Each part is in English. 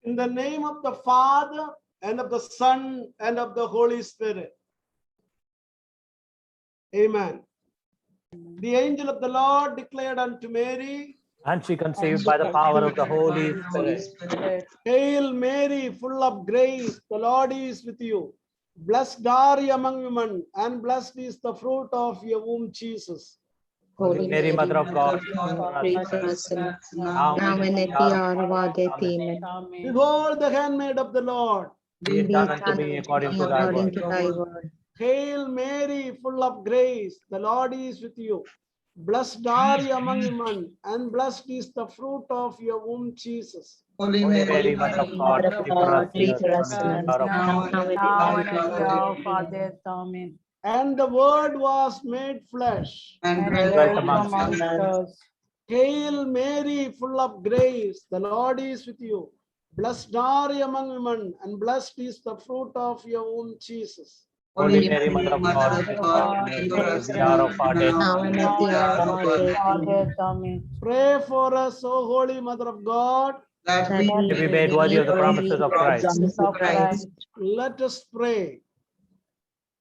In the name of the Father, and of the Son, and of the Holy Spirit. Amen. The angel of the Lord declared unto Mary, and she conceived by the power of the Holy Spirit. Hail Mary, full of grace, the Lord is with you. Blessed are you among women, and blessed is the fruit of your womb, Jesus. Holy Mary, Mother of God, pray for us sinners, now now and at the hour of our death. Amen. Behold the handmaid of the Lord. be it done unto me according to thy According word. to thy word. Hail Mary, full of grace, the Lord is with you. Blessed are you among women, and blessed is the fruit of your womb, Jesus. Holy Mary, Mother of God, pray for us Pray sinners, for us now and sinners, at the hour of our now death. and at the now hour and of at the our hour death. of our Amen. death. Amen. And the Word was made flesh. And Dwelt amongst us. Hail Mary, full of grace, the Lord is with you. Blessed are you among women, and blessed is the fruit of your womb, Jesus. Holy Mary, Mother of God, pray for us sinners, at the hour of our death. Now and at the hour of our death. Amen. Pray for us, O Holy Mother of God. That That we we To be made worthy of the promises of Christ. promises of Christ. Let us pray.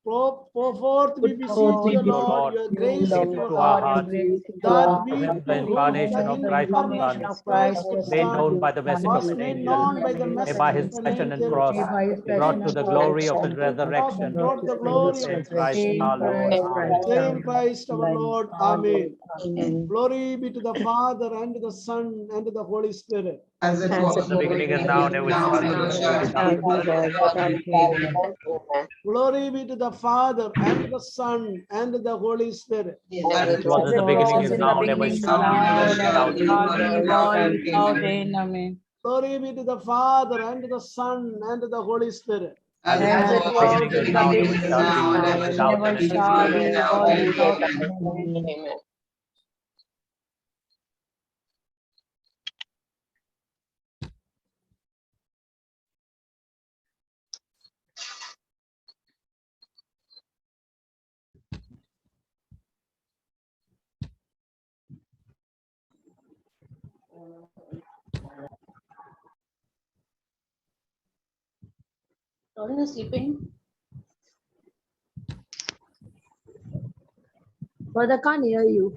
Pour forth, we beseech forth, you, we Lord, your grace Lord, into to our our hearts, hearts, that we present the who incarnation of Christ the incarnation Son, of Christ the made known Son by the message of was an made angel, known by the and message by of his an passion and angel, cross, brought to the glory of his resurrection, brought the glory of same Christ our Lord. Amen. same Christ our Lord. Amen. Amen. Glory be to the Father, and to the Son, and to the Holy Spirit. as it As was it The beginning and now and ever shall be, now world and without shall be, end. world without end. Amen. Glory be to the Father, and to the Son, and to the Holy Spirit. as It was in the beginning, is now, and ever shall be, world without end. Amen. Glory be to the Father, and to the Son, and to the Holy Spirit. As As it it was was in in the the beginning, beginning, is is now, and now, ever and ever shall be, without end. without end. Amen. Lauren is sleeping. Brother can't hear you.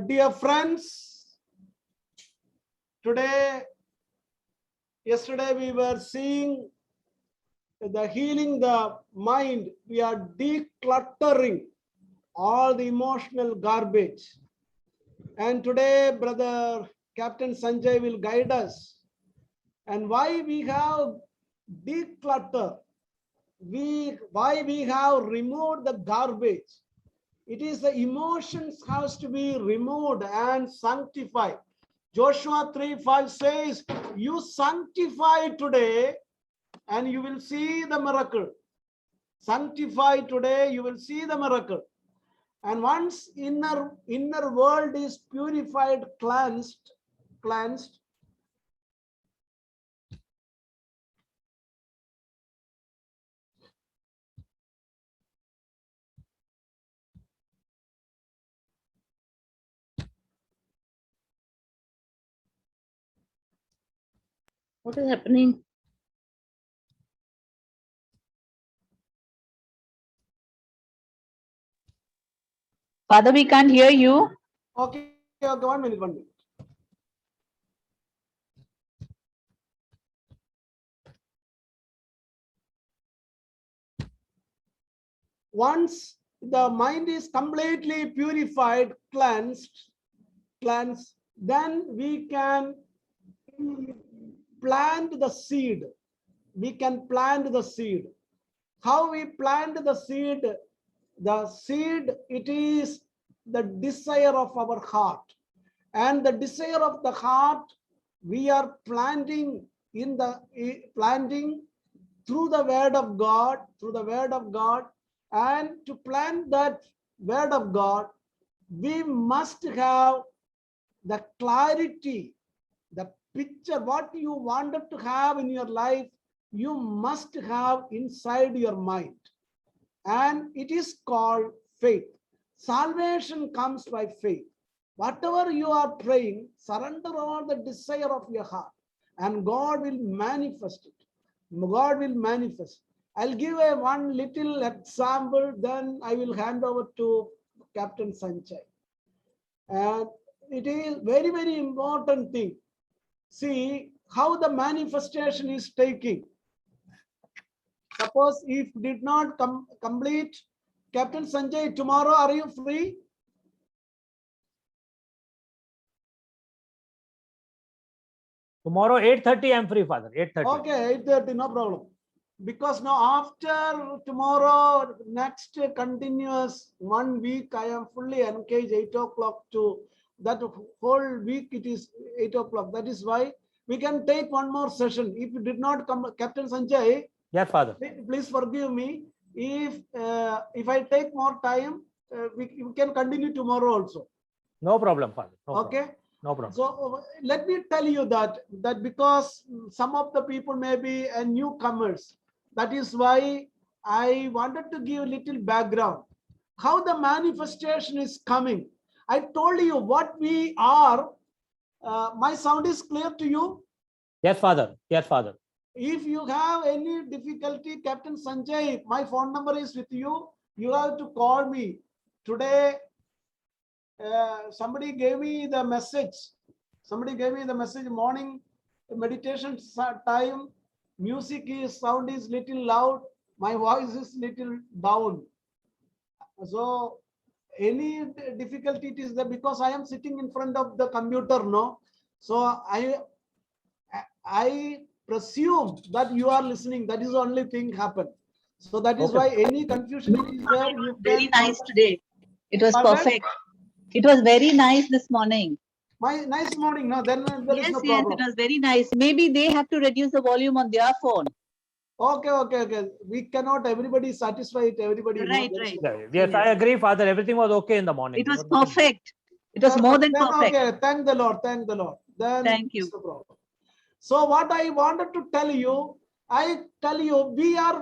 Dear friends, yesterday we were seeing the healing the mind. We are decluttering all the emotional garbage. And today, Brother Captain Sanjay will guide us. And why we have declutter, why we have removed the garbage. It is the emotions has to be removed and sanctified. Joshua 3:5 says, you sanctify today and you will see the miracle. Sanctify today, you will see the miracle. And once inner world is purified, cleansed. What is happening? Father, we can't hear you. Okay, 1 minute. Once the mind is completely purified, cleansed, then we can plant the seed. We can plant the seed. How we plant the seed? The seed, it is the desire of our heart. And the desire of the heart, we are planting through the word of God, and to plant that word of God, we must have the clarity, the picture, what you wanted to have in your life, you must have inside your mind, and it is called faith. Salvation comes by faith. Whatever you are praying, surrender all the desire of your heart, and God will manifest it. God will manifest. I'll give one little example, then I will hand over to Captain Sanjay. And it is very, very important thing. See how the manifestation is taking. Suppose if did not complete, Captain Sanjay, tomorrow are you free? Tomorrow 8:30 I'm free, Father. 8:30. Okay, 8:30, no problem. Because now after tomorrow, next continuous 1 week, I am fully engaged 8 o'clock to that whole week. It is 8 o'clock. That is why we can take one more session. If you did not come, Captain Sanjay, Yes, Father. please forgive me. If I take more time, we can continue tomorrow also. No problem, Father. No Okay. problem. No problem. So let me tell you that because some of the people may be newcomers, that is why I wanted to give a little background. How the manifestation is coming. I told you what we are. My sound is clear to you? Yes, Father. Yes, Father. If you have any difficulty, Captain Sanjay, my phone number is with you. You have to call me. Today, somebody gave me the message. Somebody gave me the message morning meditation time. Music is sound is little loud. My voice is little down. So any difficulty it is there because I am sitting in front of the computer, no? So I presume that you are listening. That is the only thing happen. So that is why any confusion is there. You Very can nice today. It was Pardon? perfect. It was very nice this morning. My nice morning. No, then there is Yes, no yes, problem. it was very nice. Maybe they have to reduce the volume on their phone. Okay. We cannot. Everybody is satisfied. Everybody. Right, there is right. no problem. Yes, I agree, Father. Everything was okay in the morning. It was There nothing- perfect. It was more than Then, perfect. okay, thank the Lord. Thank the Lord. Then Thank you. it's no problem. So what I wanted to tell you, we are.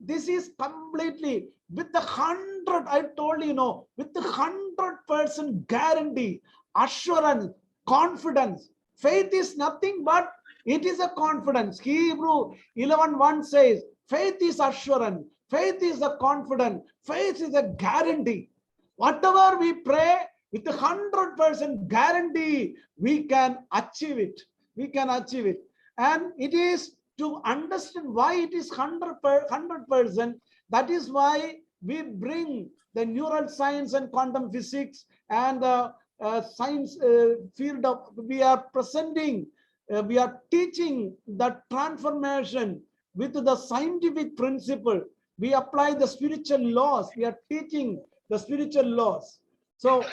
This is completely with the 100. I told you, with the 100% guarantee, assurance, confidence. Faith is nothing but it is a confidence. Hebrew 11:1 says, faith is assurance, faith is a confidence, faith is a guarantee. Whatever we pray with a 100% guarantee, we can achieve it. We can achieve it. And it is to understand why it is 100%. That is why we bring the neural science and quantum physics and the science field of, we are presenting, we are teaching the transformation with the scientific principle. We apply the spiritual laws. We are teaching the spiritual laws. So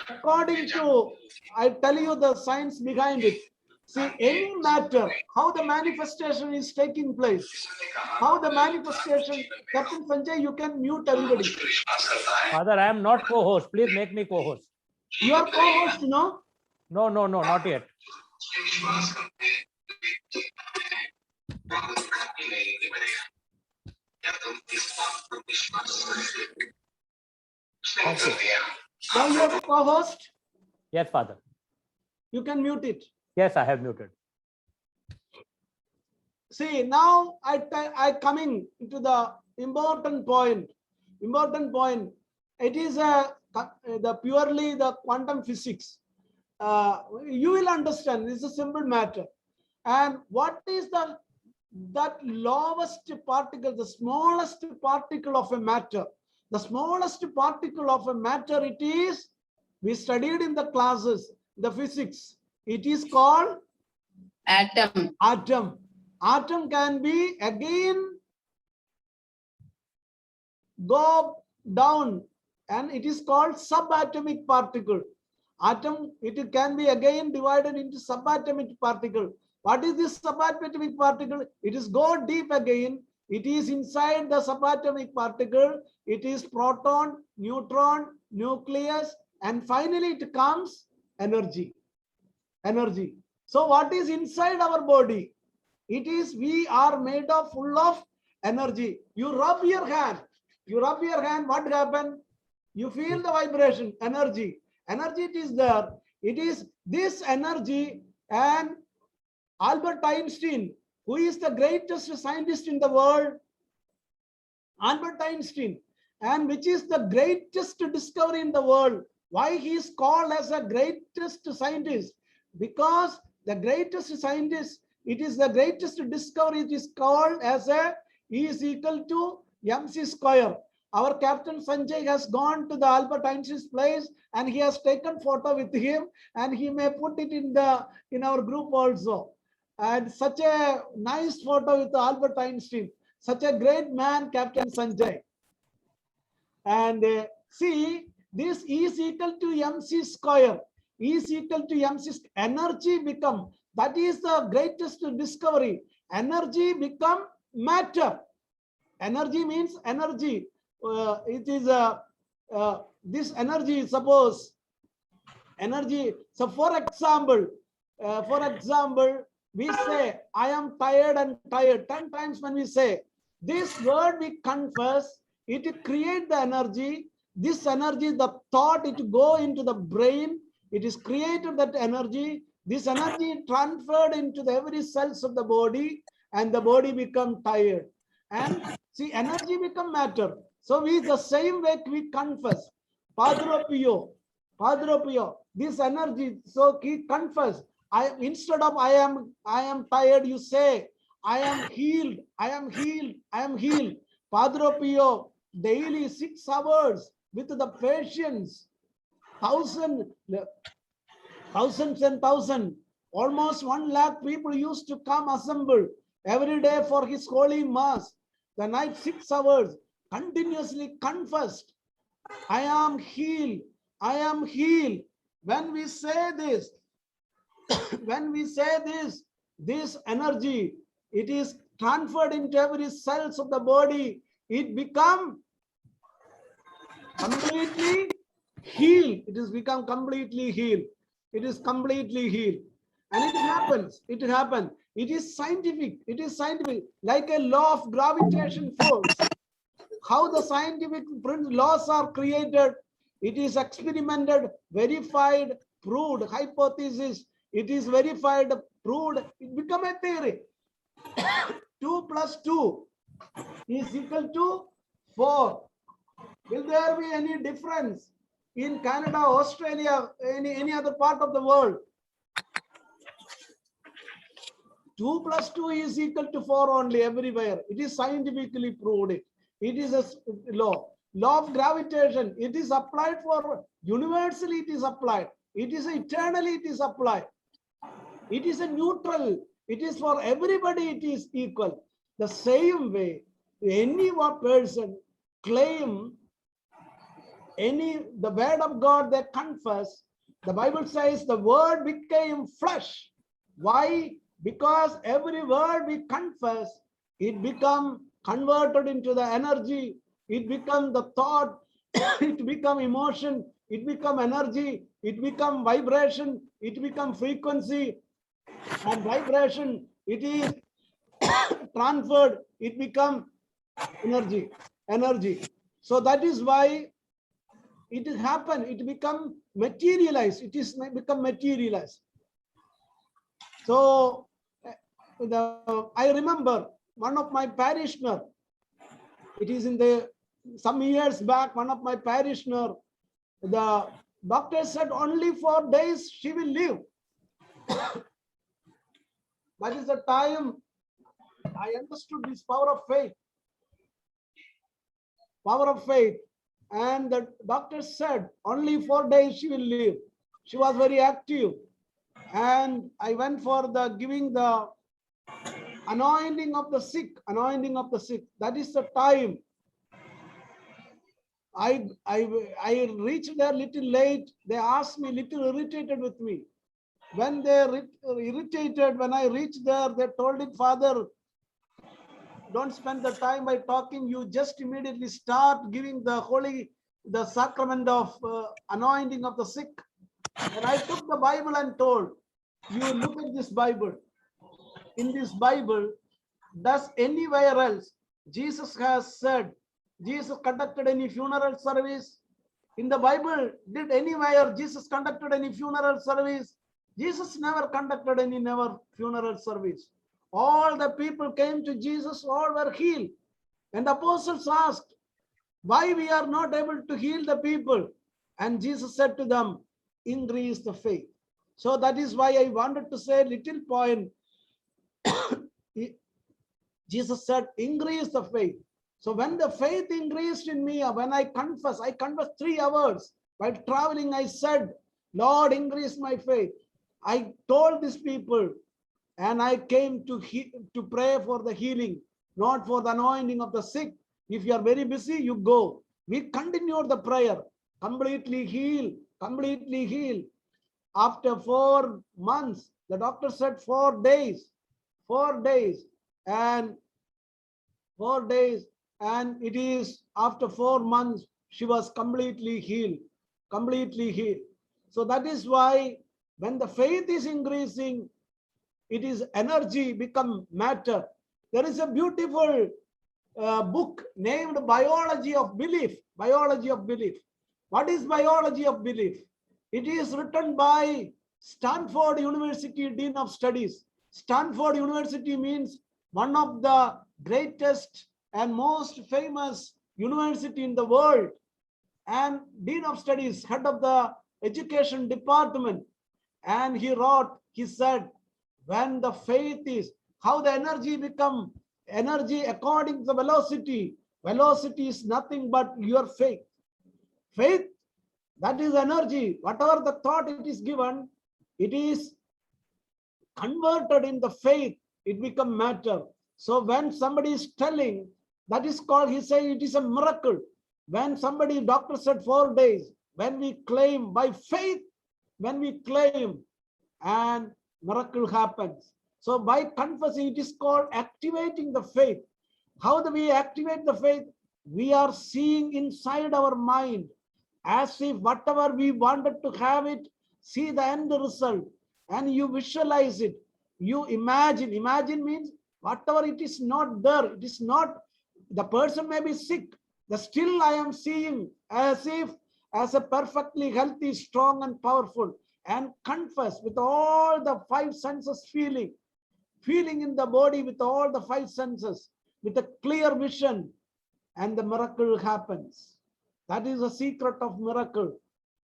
according to, I tell you the science behind it. See, any matter, how the manifestation is taking place, how the manifestation, Captain Sanjay, you can mute everybody. Father, I am not co-host. Please make me co-host. You are co-host, no? No, not yet. Thank you. Now you are co-host, Yes, Father. you can mute it. Yes, I have muted. See, now I coming into the important point. Important point. It is the purely the quantum physics. You will understand. This is a simple matter. And what is that lowest particle, the smallest particle of a matter? The smallest particle of a matter, it is, we studied in the classes, the physics. It is called Atom. atom. Atom can be again go down and it is called subatomic particle. Atom, it can be again divided into subatomic particle. What is this subatomic particle? It is go deep again. It is inside the subatomic particle. It is proton, neutron, nucleus, and finally it comes energy. Energy. So what is inside our body? It is, we are made of full of energy. You rub your hand, what happened? You feel the vibration, energy. Energy it is there. It is this energy. And Albert Einstein, who is the greatest scientist in the world, Albert Einstein, and which is the greatest discovery in the world. Why he is called as a greatest scientist? Because the greatest scientist, it is the greatest discovery. It is called as a E is equal to mc square. Our Captain Sanjay has gone to the Albert Einstein's place and he has taken photo with him, and he may put it in our group also. And such a nice photo with Albert Einstein, such a great man, Captain Sanjay. And see, this E is equal to mc square. E is equal to mc energy become, that is the greatest discovery. Energy become matter. Energy means energy. It is this energy, suppose energy. So for example, we say, I am tired and tired. 10 times when we say this word, we confess, it create the energy. This energy, the thought, it go into the brain. It is created that energy. This energy transferred into the every cells of the body, and the body become tired. And see, energy become matter. So we the same way we confess. Padre Pio, this energy. So he confess. Instead of I am tired, you say I am healed. Padre Pio, daily 6 hours with the patience, thousands and thousands, almost 1 lakh people used to come assemble every day for his holy mass. The night 6 hours continuously confessed, I am healed. When we say this, this energy, it is transferred into every cells of the body. It become completely healed. It is become completely healed. It is completely healed. And it happens. It is scientific. Like a law of gravitation force. How the scientific laws are created, it is experimented, verified, proved, hypothesis. It is verified, proved, it become a theory. 2 + 2 is equal to 4. Will there be any difference in Canada, Australia, any other part of the world? 2 + 2 is equal to 4 only everywhere. It is scientifically proved. It is a law of gravitation. It is applied for universally. It is applied. It is eternally. It is applied. It is a neutral. It is for everybody. It is equal. The same way, any one person claim the word of God, they confess. The Bible says the word became flesh. Why? Because every word we confess, it become converted into the energy. It become the thought. It become emotion. It become energy. It become vibration. It become frequency. And vibration, it is transferred. It become energy. So that is why it happen. It become materialized. It is become materialized. So I remember one of my parishioner. It is some years back. One of my parishioner, the doctor said only 4 days she will live. That is the time I understood this power of faith. And the doctor said only 4 days she will live. She was very active. And I went for giving the anointing of the sick. That is the time. I reached there little late. They asked me, little irritated with me. When they irritated, when I reached there, they told him, Father, don't spend the time by talking. You just immediately start giving the sacrament of anointing of the sick. And I took the Bible and told, you look at this Bible. in this Bible does anywhere else Jesus has said, Jesus conducted any funeral service? In the Bible, did anywhere Jesus conducted any funeral service? Jesus never conducted any funeral service. All the people came to Jesus, all were healed. And the apostles asked, why we are not able to heal the people? And Jesus said to them, increase the faith. So that is why I wanted to say a little point. Jesus said, increase the faith. So when the faith increased in me, when I confessed 3 hours. While traveling, I said, Lord, increase my faith. I told these people, and I came to pray for the healing, not for the anointing of the sick. If you are very busy, you go. We continued the prayer, completely healed, completely healed. After 4 months, the doctor said 4 days, 4 days, and 4 days. And it is after 4 months, she was completely healed, completely healed. So that is why when the faith is increasing, it is energy become matter. There is a beautiful book named Biology of Belief. Biology of Belief. What is Biology of Belief? It is written by Stanford University Dean of Studies. Stanford University means one of the greatest and most famous university in the world. And Dean of Studies, head of the education department. And he wrote, he said, when the faith is, how the energy become energy according to the velocity. Velocity is nothing but your faith. Faith, that is energy. Whatever the thought it is given, it is converted in the faith. It become matter. So when somebody is telling, that is called, he say it is a miracle. When somebody, doctor said 4 days, when we claim by faith, when we claim, and miracle happens. So by confessing, it is called activating the faith. How do we activate the faith? We are seeing inside our mind as if whatever we wanted to have it, see the end result, and you visualize it. You imagine. Imagine means whatever it is not there, it is not, the person may be sick, the still I am seeing as if as a perfectly healthy, strong and powerful, and confess with all the 5 senses feeling in the body with all the 5 senses, with a clear vision, and the miracle happens. That is the secret of miracle,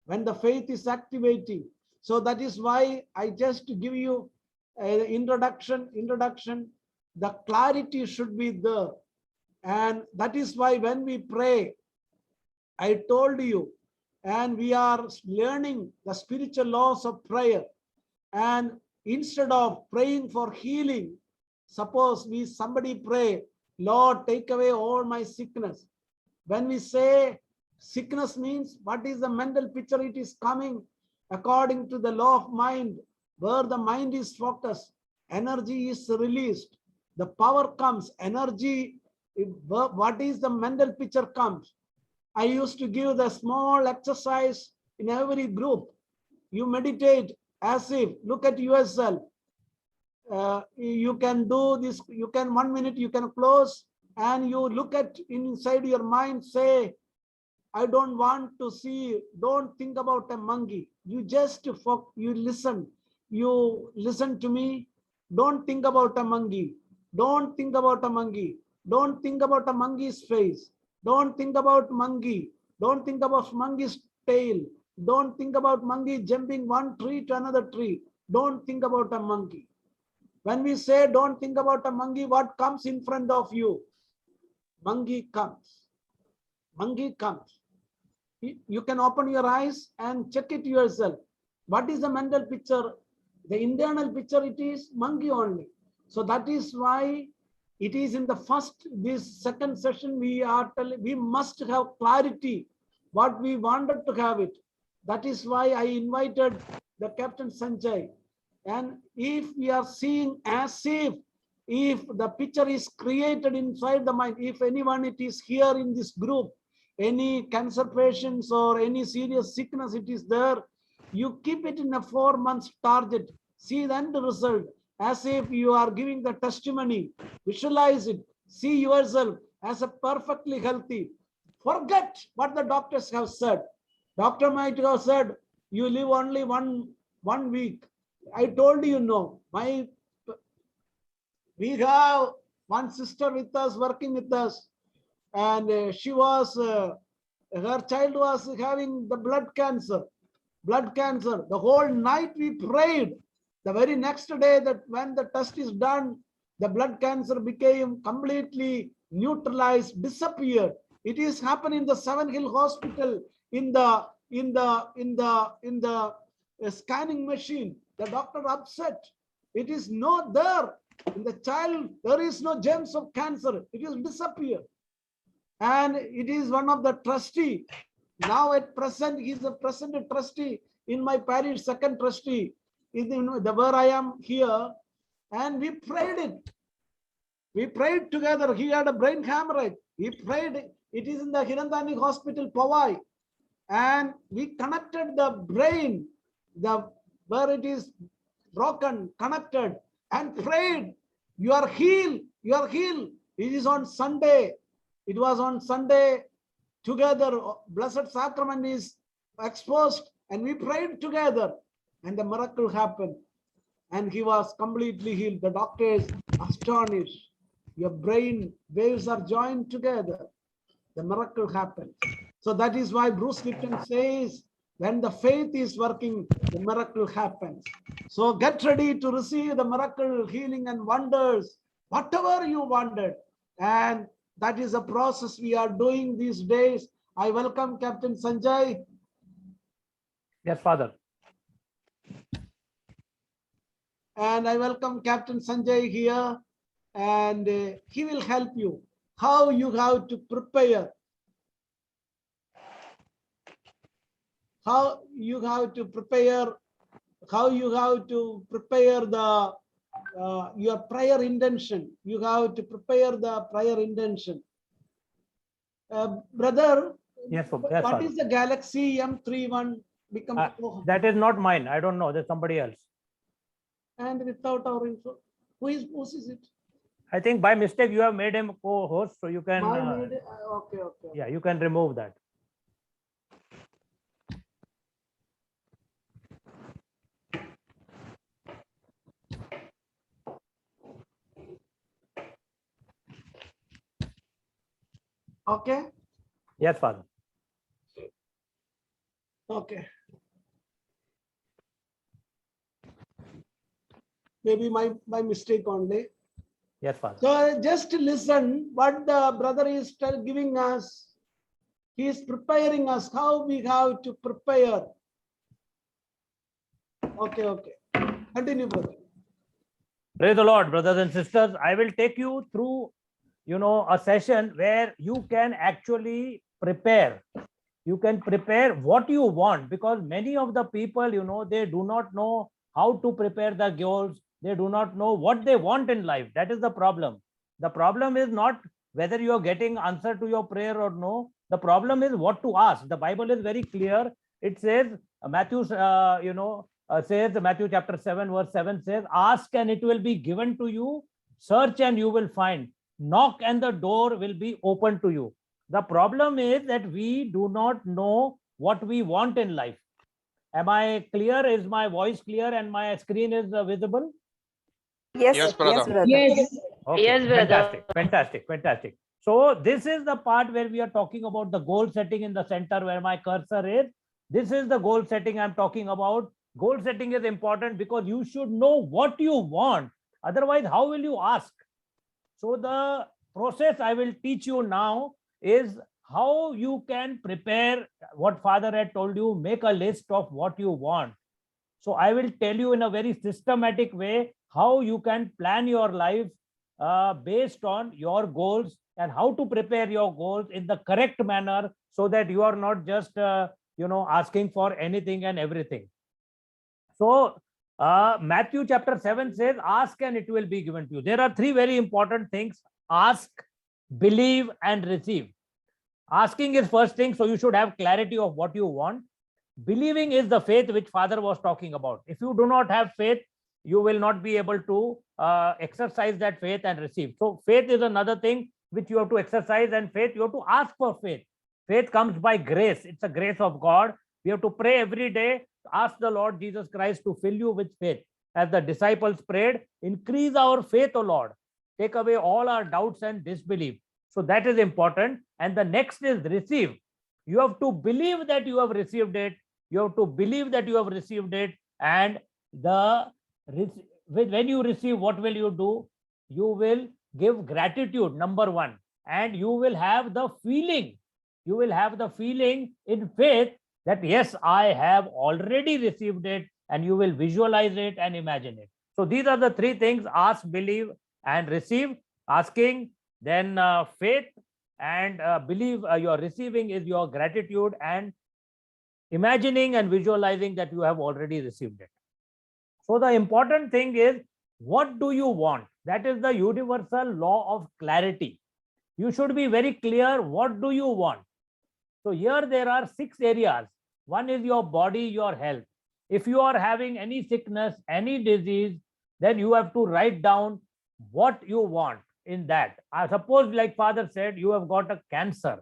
when the faith is activating. So that is why I just give you an introduction. The clarity should be there. And that is why when we pray, I told you, and we are learning the spiritual laws of prayer. And instead of praying for healing, suppose somebody pray, Lord, take away all my sickness. When we say sickness means, what is the mental picture? It is coming according to the law of mind, where the mind is focused, energy is released, the power comes, energy, what is the mental picture comes. I used to give the small exercise in every group. You meditate as if, look at yourself. You can do this, you can 1 minute, you can close and you look at inside your mind, say, I don't want to see, don't think about a monkey. You just, you listen to me. Don't think about a monkey. Don't think about a monkey. Don't think about a monkey's face. Don't think about monkey. Don't think about monkey's tail. Don't think about monkey jumping one tree to another tree. Don't think about a monkey. When we say don't think about a monkey, what comes in front of you? Monkey comes. Monkey comes. You can open your eyes and check it yourself. What is the mental picture? The internal picture, it is monkey only. So that is why it is in this second session, we must have clarity what we wanted to have it. That is why I invited the Captain Sanjay. And if we are seeing as if the picture is created inside the mind, if anyone it is here in this group, any cancer patients or any serious sickness it is there, you keep it in a 4 months target, see the end result, as if you are giving the testimony. Visualize it. See yourself as a perfectly healthy. Forget what the doctors have said. Doctor might have said, you live only one week. I told you no. We have one sister with us, working with us, and she was, her child was having the blood cancer. The whole night we prayed. The very next day, that when the test is done, the blood cancer became completely neutralized, disappeared. It is happened in the Seven Hill Hospital in the scanning machine. The doctor upset. It is not there. In the child, there is no germs of cancer. It is disappeared. And it is one of the trustee. Now at present, he is a present trustee in my parish, second trustee, where I am here. And we prayed it. We prayed together. He had a brain hemorrhage. We prayed. It is in the Hirandani Hospital, Powai. And we connected the brain, where it is broken, connected, and prayed. You are healed. You are healed. It is on Sunday. It was on Sunday. Together, Blessed Sacrament is exposed, and we prayed together, and the miracle happened. And he was completely healed. The doctor is astonished. Your brain waves are joined together. The miracle happened. So that is why Bruce Lipton says, when the faith is working, the miracle happens. So get ready to receive the miracle, healing, and wonders, whatever you wanted. And that is a process we are doing these days. I welcome Captain Sanjay. Yes, Father. And I welcome Captain Sanjay here. And he will help you how you have to prepare. How you have to prepare the your prayer intention. You have to prepare the prayer intention. Brother, Yes, yes, what Father. is the Galaxy M31 become? That is not mine. I don't know. There's somebody else. And without our info, whose is it? I think by mistake you have made him co-host, so you can. Okay. Yeah, you can remove that. Okay. Yes, Father. Okay. Maybe my mistake only. Yes, Father. So just listen what the brother is giving us. He is preparing us how we have to prepare. Okay. Continue, brother. Praise the Lord, brothers and sisters. I will take you through, a session where you can actually prepare. You can prepare what you want, because many of the people, they do not know how to prepare the goals. They do not know what they want in life. That is the problem. The problem is not whether you are getting answer to your prayer or no. The problem is what to ask. The Bible is very clear. It says, Matthew chapter 7, verse 7 says, ask and it will be given to you. Search and you will find. Knock and the door will be open to you. The problem is that we do not know what we want in life. Am I clear? Is my voice clear and my screen is visible? Yes, brother. Yes. Okay. Yes, brother. Fantastic. So this is the part where we are talking about the goal setting in the center where my cursor is. This is the goal setting I'm talking about. Goal setting is important because you should know what you want. Otherwise, how will you ask? So the process I will teach you now is how you can prepare what Father had told you, make a list of what you want. So I will tell you in a very systematic way how you can plan your life based on your goals and how to prepare your goals in the correct manner so that you are not just, asking for anything and everything. So Matthew chapter 7 says, ask and it will be given to you. There are three very important things: ask, believe, and receive. Asking is first thing, so you should have clarity of what you want. Believing is the faith which Father was talking about. If you do not have faith, you will not be able to exercise that faith and receive. So faith is another thing which you have to exercise, and faith, you have to ask for faith. Faith comes by grace. It's a grace of God. We have to pray every day, ask the Lord Jesus Christ to fill you with faith. As the disciples prayed, increase our faith, O Lord. Take away all our doubts and disbelief. So that is important. And the next is receive. You have to believe that you have received it. You have to believe that you have received it. And when you receive, what will you do? You will give gratitude, number one. And you will have the feeling. You will have the feeling in faith that yes, I have already received it, and you will visualize it and imagine it. So these are the three things: ask, believe, and receive. Asking, then faith, and believe. Your receiving is your gratitude, and imagining and visualizing that you have already received it. So the important thing is, what do you want? That is the universal law of clarity. You should be very clear, what do you want? So here there are 6 areas. One is your body, your health. If you are having any sickness, any disease, then you have to write down what you want in that. I suppose, like Father said, you have got a cancer.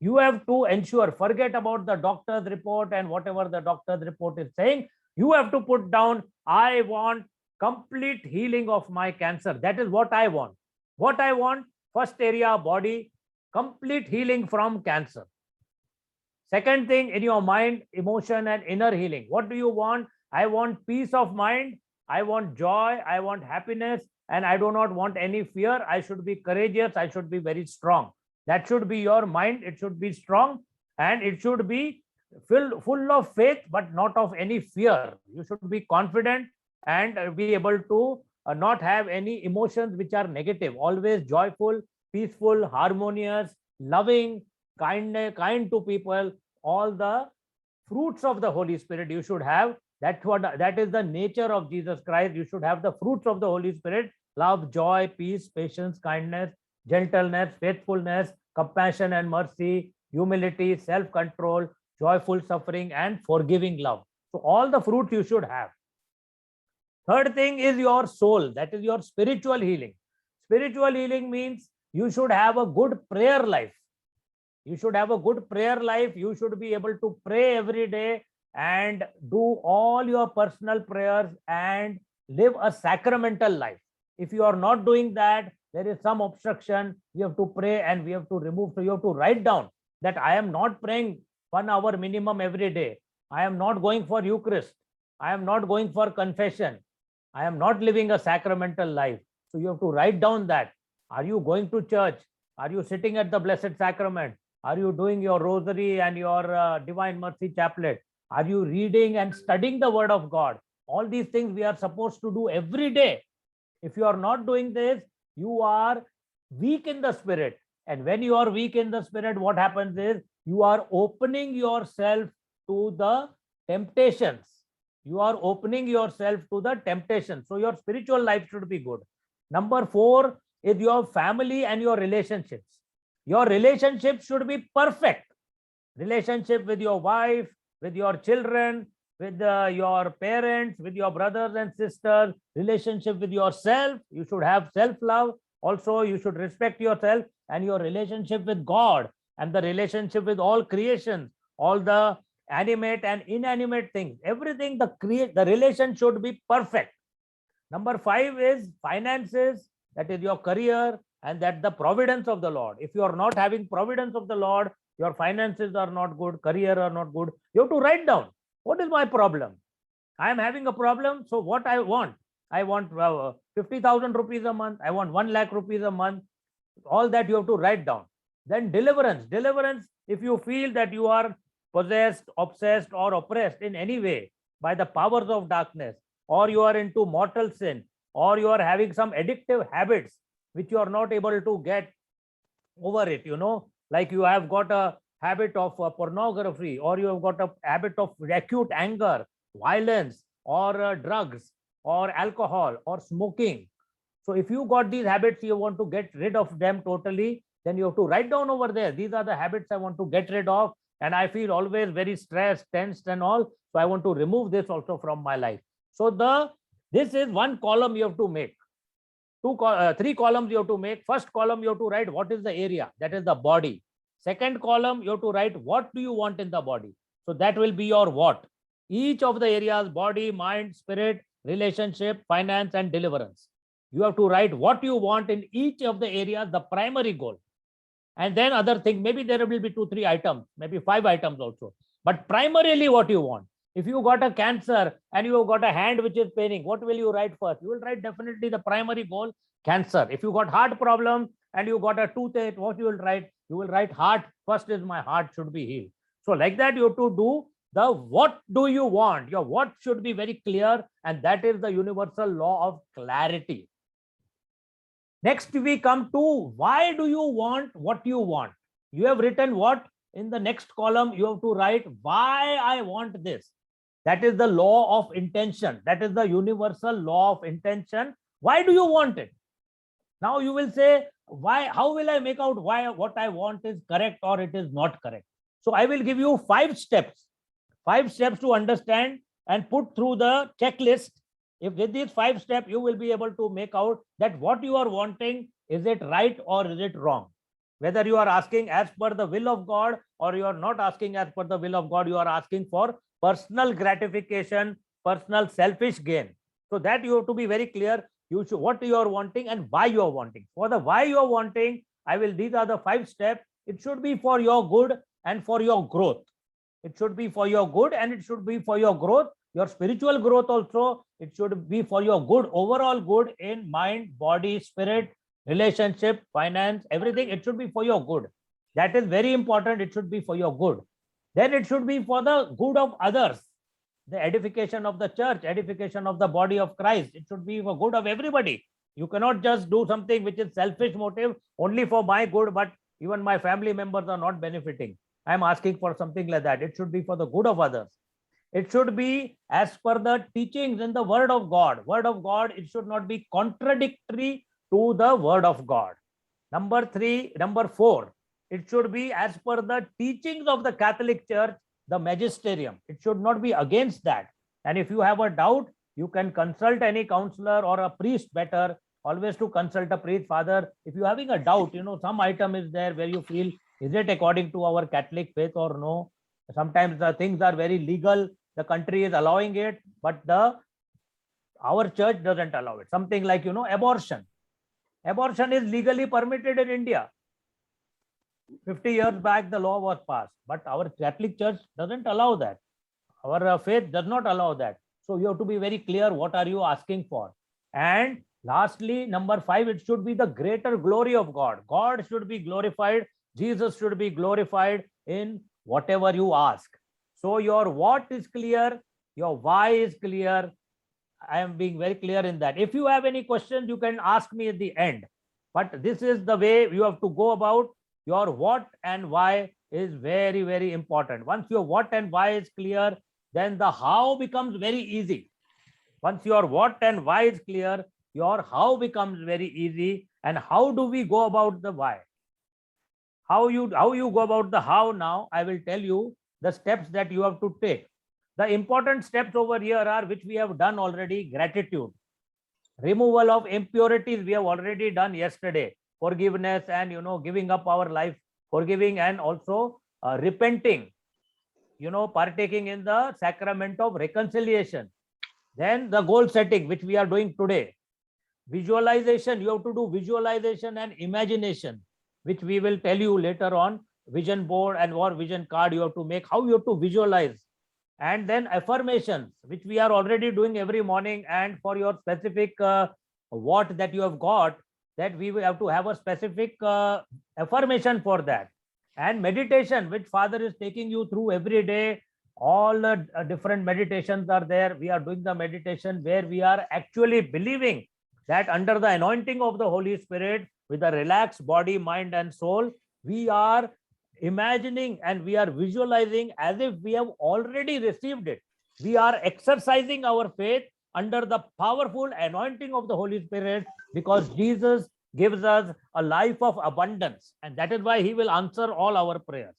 You have to ensure, forget about the doctor's report and whatever the doctor's report is saying. You have to put down, I want complete healing of my cancer. That is what I want. What I want, first area, body, complete healing from cancer. Second thing, in your mind, emotion and inner healing. What do you want? I want peace of mind. I want joy. I want happiness. And I do not want any fear. I should be courageous. I should be very strong. That should be your mind. It should be strong, and it should be full of faith, but not of any fear. You should be confident and be able to not have any emotions which are negative. Always joyful, peaceful, harmonious, loving, kind to people. All the fruits of the Holy Spirit you should have. That is the nature of Jesus Christ. You should have the fruits of the Holy Spirit: love, joy, peace, patience, kindness, gentleness, faithfulness, compassion and mercy, humility, self-control, joyful suffering, and forgiving love. So all the fruits you should have. Third thing is your soul. That is your spiritual healing. Spiritual healing means you should have a good prayer life. You should have a good prayer life. You should be able to pray every day and do all your personal prayers and live a sacramental life. If you are not doing that, there is some obstruction. We have to pray and we have to remove. So you have to write down that I am not praying 1 hour minimum every day. I am not going for Eucharist. I am not going for confession. I am not living a sacramental life. So you have to write down that. Are you going to church? Are you sitting at the Blessed Sacrament? Are you doing your rosary and your Divine Mercy Chaplet? Are you reading and studying the Word of God? All these things we are supposed to do every day. If you are not doing this, you are weak in the spirit. And when you are weak in the spirit, what happens is you are opening yourself to the temptations. You are opening yourself to the temptations. So your spiritual life should be good. Number 4 is your family and your relationships. Your relationships should be perfect. Relationship with your wife, with your children, with your parents, with your brothers and sisters, relationship with yourself. You should have self-love. Also, you should respect yourself, and your relationship with God and the relationship with all creations, all the animate and inanimate things, everything, the relation should be perfect. Number 5 is finances. That is your career, and that the providence of the Lord. If you are not having providence of the Lord, your finances are not good, career are not good. You have to write down, what is my problem? I am having a problem. So what I want 50,000 rupees a month. I want 1 lakh rupees a month. All that you have to write down. Then deliverance. Deliverance, if you feel that you are possessed, obsessed, or oppressed in any way by the powers of darkness, or you are into mortal sin, or you are having some addictive habits which you are not able to get over it, like you have got a habit of pornography, or you have got a habit of acute anger, violence, or drugs, or alcohol, or smoking. So if you got these habits, you want to get rid of them totally, then you have to write down over there, these are the habits I want to get rid of, and I feel always very stressed, tensed and all. So I want to remove this also from my life. So the This is one column you have to make. Three columns you have to make. First column you have to write what is the area, that is the body. Second column you have to write what do you want in the body. So that will be your what. Each of the areas, body, mind, spirit, relationship, finance, and deliverance. You have to write what you want in each of the areas, the primary goal. And then other things, maybe there will be 2-3 items, maybe 5 items also. But primarily what you want. If you got a cancer and you have got a hand which is paining, what will you write first? You will write definitely the primary goal, cancer. If you got heart problem and you got a toothache, what you will write? You will write heart. First is my heart should be healed. So like that you have to do the what do you want. Your what should be very clear, and that is the universal law of clarity. Next we come to why do you want what you want. You have written what? In the next column you have to write why I want this. That is the law of intention. That is the universal law of intention. Why do you want it? Now you will say, why? How will I make out why what I want is correct or it is not correct? So I will give you 5 steps. 5 steps to understand and put through the checklist. If with these 5 steps, you will be able to make out that what you are wanting, is it right or is it wrong? Whether you are asking as per the will of God or you are not asking as per the will of God, you are asking for personal gratification, personal selfish gain. So that you have to be very clear. You should what you are wanting and why you are wanting. For the why you are wanting, these are the 5 steps. It should be for your good and for your growth. It should be for your good and it should be for your growth, your spiritual growth also. It should be for your good, overall good in mind, body, spirit, relationship, finance, everything. It should be for your good. That is very important. It should be for your good. Then it should be for the good of others, the edification of the church, edification of the body of Christ. It should be for good of everybody. You cannot just do something which is selfish motive only for my good, but even my family members are not benefiting. I am asking for something like that. It should be for the good of others. It should be as per the teachings in the word of God. Word of God, it should not be contradictory to the word of God. Number 4, it should be as per the teachings of the Catholic Church, the magisterium. It should not be against that. And if you have a doubt, you can consult any counselor or a priest better. Always to consult a priest, father. If you're having a doubt, some item is there where you feel, is it according to our Catholic faith or no? Sometimes the things are very legal. The country is allowing it, but our church doesn't allow it. Something like, abortion. Abortion is legally permitted in India. 50 years back, the law was passed, but our Catholic Church doesn't allow that. Our faith does not allow that. So you have to be very clear, what are you asking for? And lastly, number 5, it should be the greater glory of God. God should be glorified. Jesus should be glorified in whatever you ask. So your what is clear, your why is clear. I am being very clear in that. If you have any questions, you can ask me at the end. But this is the way you have to go about. Your what and why is very, very important. Once your what and why is clear, then the how becomes very easy. Once your what and why is clear, your how becomes very easy. And how do we go about the why? How you go about the how now, I will tell you the steps that you have to take. The important steps over here are, which we have done already: gratitude, removal of impurities, we have already done yesterday, forgiveness and, giving up our life, forgiving, and also repenting, partaking in the sacrament of reconciliation. Then the goal setting, which we are doing today. Visualization, you have to do visualization and imagination, which we will tell you later on. Vision board and or vision card you have to make, how you have to visualize. And then affirmations, which we are already doing every morning, and for your specific what that you have got, that we will have to have a specific affirmation for that. And meditation, which Father is taking you through every day. All the different meditations are there. We are doing the meditation where we are actually believing that under the anointing of the Holy Spirit, with a relaxed body, mind, and soul, we are imagining and we are visualizing as if we have already received it. We are exercising our faith under the powerful anointing of the Holy Spirit, because Jesus gives us a life of abundance, and that is why he will answer all our prayers.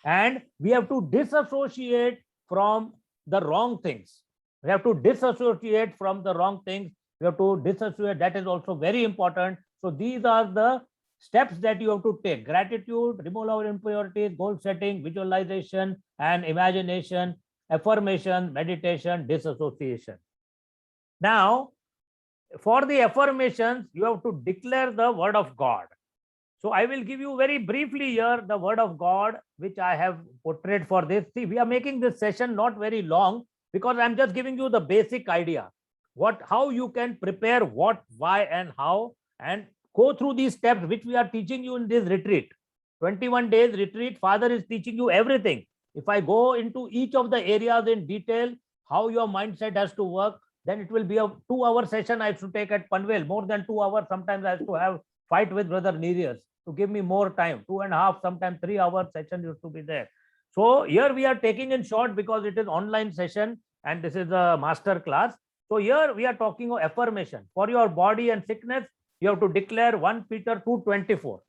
And we have to disassociate from the wrong things. We have to disassociate from the wrong things. We have to disassociate. That is also very important. So these are the steps that you have to take: gratitude, removal of impurities, goal setting, visualization and imagination, affirmation, meditation, disassociation. Now, for the affirmations, you have to declare the word of God. So I will give you very briefly here the word of God, which I have portrayed for this. See, we are making this session not very long because I'm just giving you the basic idea. How you can prepare what, why, and how, and go through these steps which we are teaching you in this retreat. 21 days retreat, Father is teaching you everything. If I go into each of the areas in detail, how your mindset has to work, then it will be a 2-hour session I have to take at Panvel, more than 2 hours. Sometimes I have to have fight with Brother Nereus to give me more time, 2.5, sometimes 3-hour session used to be there. So here we are taking in short because it is online session and this is a master class. So here we are talking of affirmation. For your body and sickness, you have to declare 1 Peter 2:24.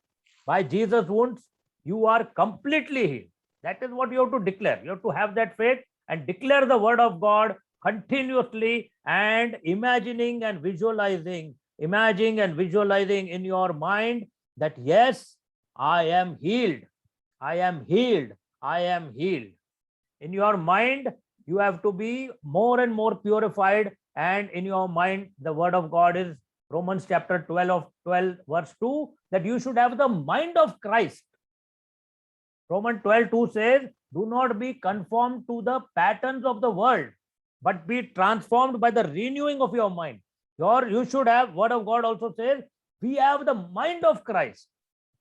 By Jesus' wounds, you are completely healed. That is what you have to declare. You have to have that faith and declare the word of God continuously and imagining and visualizing in your mind that yes, I am healed. I am healed. I am healed. In your mind, you have to be more and more purified, and in your mind, the word of God is Romans chapter 12 verse 2, that you should have the mind of Christ. Romans 12:2 says, do not be conformed to the patterns of the world, but be transformed by the renewing of your mind. You should have, word of God also says, we have the mind of Christ.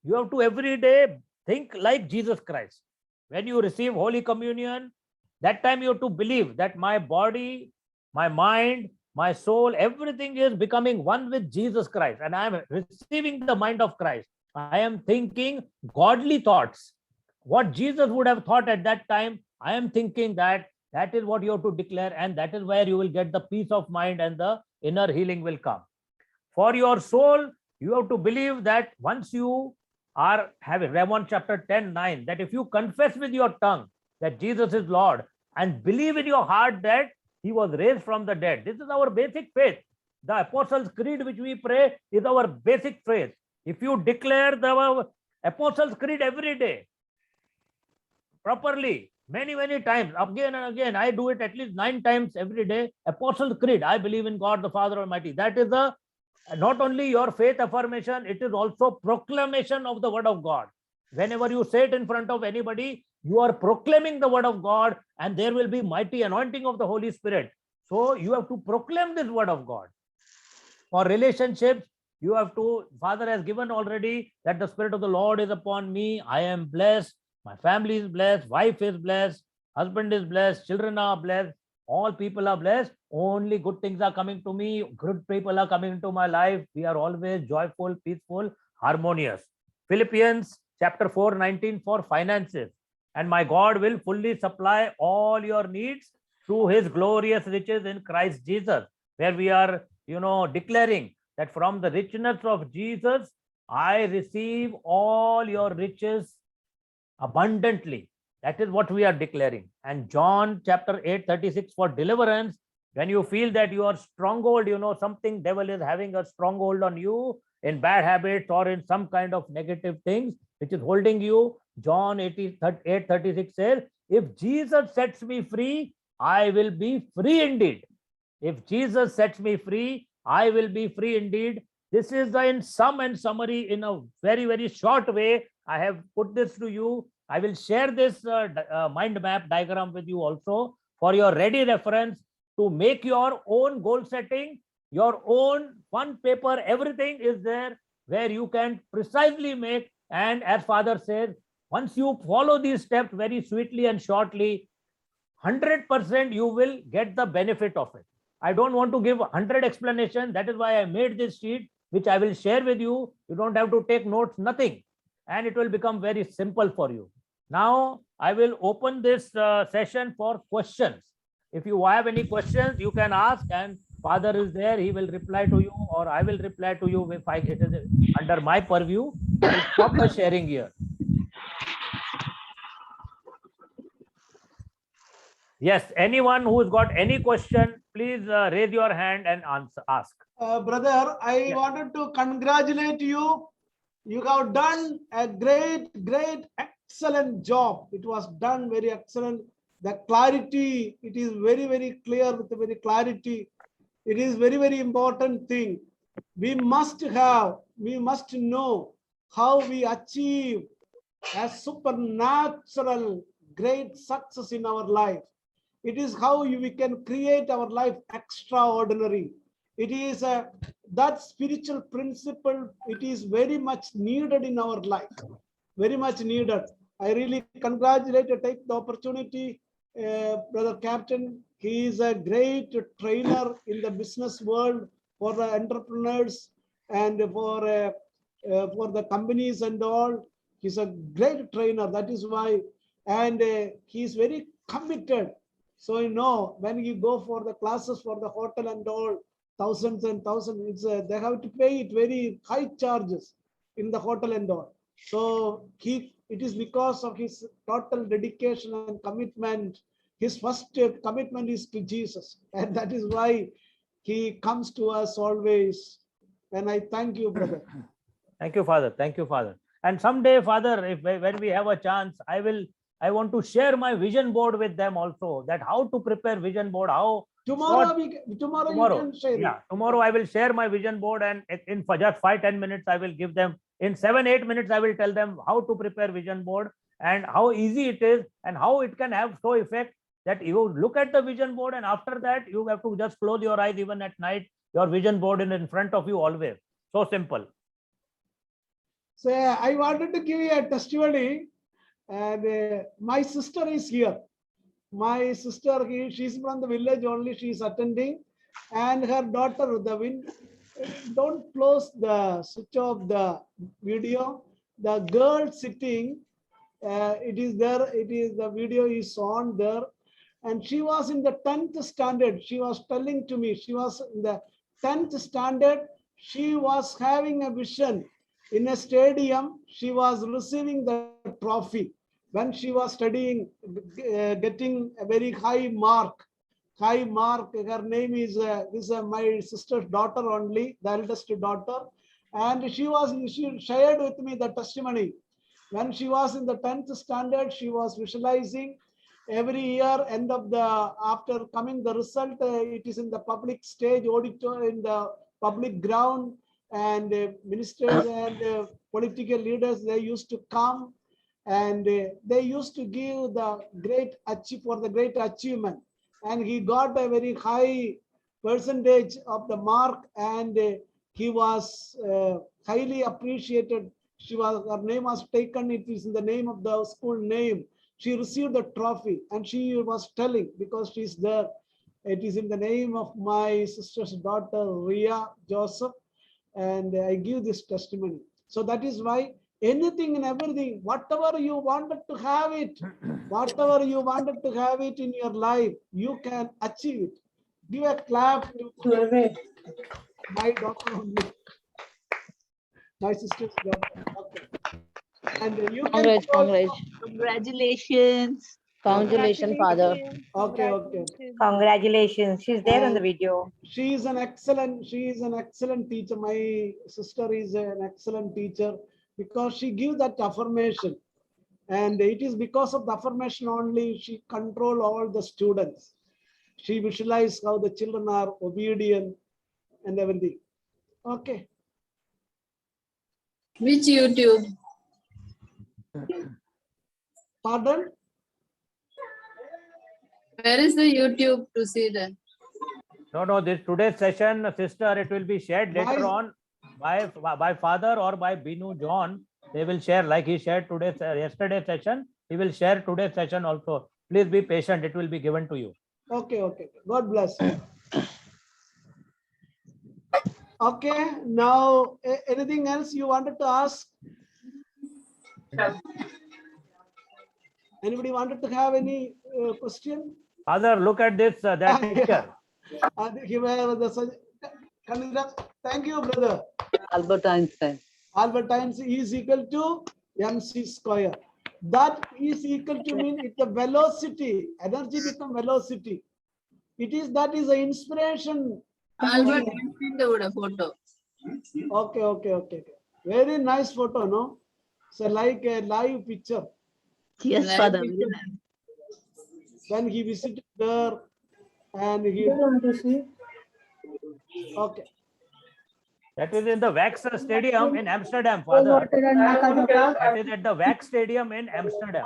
You have to every day think like Jesus Christ. When you receive Holy Communion, that time you have to believe that my body, my mind, my soul, everything is becoming one with Jesus Christ, and I am receiving the mind of Christ. I am thinking godly thoughts. What Jesus would have thought at that time, I am thinking that. That is what you have to declare, and that is where you will get the peace of mind and the inner healing will come. For your soul, you have to believe that once you are having Romans chapter 10:9, that if you confess with your tongue that Jesus is Lord and believe in your heart that he was raised from the dead. This is our basic faith. The Apostles' Creed which we pray is our basic faith. If you declare the Apostles' Creed every day properly, many times, again and again, I do it at least 9 times every day. Apostles' Creed, I believe in God the Father Almighty. That is not only your faith affirmation, it is also proclamation of the word of God. Whenever you say it in front of anybody, you are proclaiming the word of God, and there will be mighty anointing of the Holy Spirit. So you have to proclaim this word of God. For relationships, you have to, Father has given already that the Spirit of the Lord is upon me. I am blessed. My family is blessed. Wife is blessed. Husband is blessed. Children are blessed. All people are blessed. Only good things are coming to me. Good people are coming into my life. We are always joyful, peaceful, harmonious. Philippians chapter 4:19 for finances. And my God will fully supply all your needs through his glorious riches in Christ Jesus, where we are, declaring that from the richness of Jesus, I receive all your riches abundantly. That is what we are declaring. And John chapter 8:36 for deliverance. When you feel that you are stronghold, something devil is having a stronghold on you in bad habits or in some kind of negative things, which is holding you. John 8:36 says, if Jesus sets me free, I will be free indeed. If Jesus sets me free, I will be free indeed. This is in sum and summary in a very, very short way. I have put this to you. I will share this mind map diagram with you also for your ready reference to make your own goal setting, your own one paper, everything is there where you can precisely make. And as Father says, once you follow these steps very sweetly and shortly, 100% you will get the benefit of it. I don't want to give 100 explanation. That is why I made this sheet, which I will share with you. You don't have to take notes, nothing. And it will become very simple for you. Now, I will open this session for questions. If you have any questions, you can ask, and Father is there. He will reply to you, or I will reply to you if it is under my purview. I will stop the sharing here. Yes, anyone who's got any question, please raise your hand and ask. Brother, I Yeah. wanted to congratulate you. You have done a great, excellent job. It was done very excellent. The clarity, it is very, very clear with the very clarity. It is very, very important thing. We must know how we achieve a supernatural great success in our life. It is how we can create our life extraordinary. It is that spiritual principle. It is very much needed in our life, very much needed. I really congratulate you. Take the opportunity, brother Captain. He is a great trainer in the business world for the entrepreneurs and for the companies and all. He's a great trainer. That is why, and he is very committed. So when you go for the classes for the hotel and all, thousands and thousands, they have to pay it very high charges in the hotel and all. So it is because of his total dedication and commitment. His first commitment is to Jesus, and that is why he comes to us always. And I thank you, brother. Thank you, Father. Thank you, Father. And someday, Father, when we have a chance, I want to share my vision board with them also. That how to prepare vision board, how Tomorrow you can share. Yeah, tomorrow I will share my vision board, and in for just 5-10 minutes I will give them. In 7-8 minutes I will tell them how to prepare vision board and how easy it is and how it can have so effect that you look at the vision board, and after that you have to just close your eyes even at night. Your vision board is in front of you always. So simple. So I wanted to give you a testimony, and my sister is here. My sister, she's from the village only. She's attending, and her daughter. Don't close the switch off the video. The girl sitting, it is there. It is the video is on there, and she was in the 10th standard. She was telling to me she was in the 10th standard. She was having a vision in a stadium. She was receiving the trophy when she was studying, getting a very high mark. Her name is my sister's daughter only, the eldest daughter, and she shared with me the testimony. When she was in the 10th standard, she was visualizing every year after coming the result. It is in the public stage, auditorium, in the public ground, and ministers and political leaders, they used to come, and they used to give the great achievement, and he got a very high percentage of the mark, and he was highly appreciated. Her name was taken. It is in the name of the school name. She received the trophy, and she was telling, because she's there, it is in the name of my sister's daughter, Ria Joseph, and I give this testimony. So that is why anything and everything, whatever you wanted to have it, in your life, you can achieve it. Give a clap to my daughter only, my sister's daughter. Okay. And you can Congratulations. Congratulations, Father. Okay. Congratulations. She's there on the And video. she is an excellent teacher. My sister is an excellent teacher because she gives that affirmation, and it is because of the affirmation only she control all the students. She visualizes how the children are obedient and everything. Okay. Which YouTube? Pardon? Where is the YouTube to see that? No, this today's session, sister, it will be shared later on by Father or by Binu John. They will share, like he shared yesterday's session. He will share today's session also. Please be patient. It will be given to you. Okay. God bless. Okay. Now, anything else you wanted to ask? Anybody wanted to have any question? Father, look at this, that picture. Thank you, brother. Albert Einstein. Albert Einstein is equal to MC square. that is equal to mean it's the velocity. Energy become velocity. It is that is the inspiration. Albert Einstein the photo. Okay. Very nice photo, no? So like a live picture. Yes, Live Father. picture. When he visited there and he, okay. That is in the Wax Stadium in Amsterdam, Father. That is at the Wax Stadium in Amsterdam.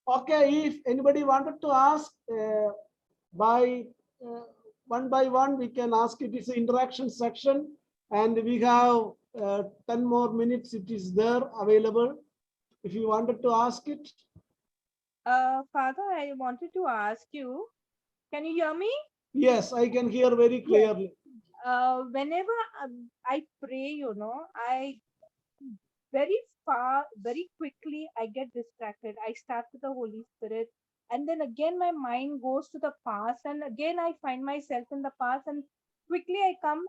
Okay, if anybody wanted to ask by one by one, we can ask. It is an interaction section, and we have 10 more minutes. It is there available. If you wanted to ask it, Father, I wanted to ask you, can you hear me? yes, I can hear very clearly. Whenever I pray, I very quickly, I get distracted. I start with the Holy Spirit, and then again, my mind goes to the past, and again, I find myself in the past, and quickly I come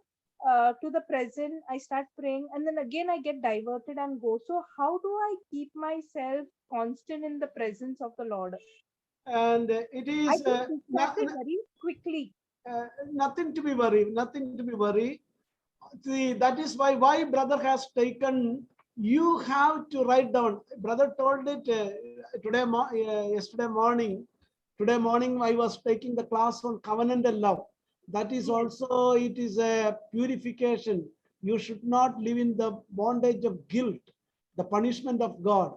to the present. I start praying, and then again, I get diverted and go. So, how do I keep myself constant in the presence of the Lord? And it I is get distracted very quickly. nothing to be worried. Nothing to be worried. See, that is why brother has taken. You have to write down. Brother told it yesterday morning. Today morning I was taking the class on covenant and love. That is also, it is a purification. You should not live in the bondage of guilt, the punishment of God.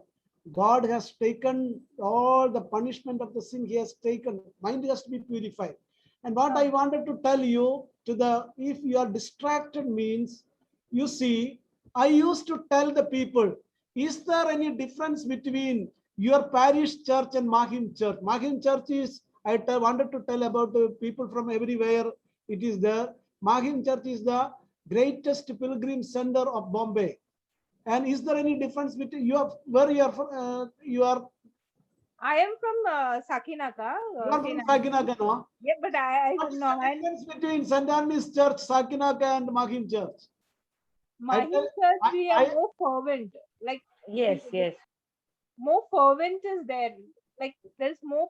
God has taken all the punishment of the sin he has taken. Mind has to be purified. And what I wanted to tell you if you are distracted means, you see, I used to tell the people, is there any difference between your parish church and Mahim church? Mahim church is, wanted to tell about the people from everywhere. It is there. Mahim church is the greatest pilgrim center of Bombay. And is there any difference between where you are from? I am from Sakinaka. You are from Sakinaka, no? Yeah, but I What is know. the difference between St. Anne's Church, Sakinaka, and Mahim Church? Mahim tell- church, we are I- more fervent. Like, Yes, yes. more fervent is there. Like, there's more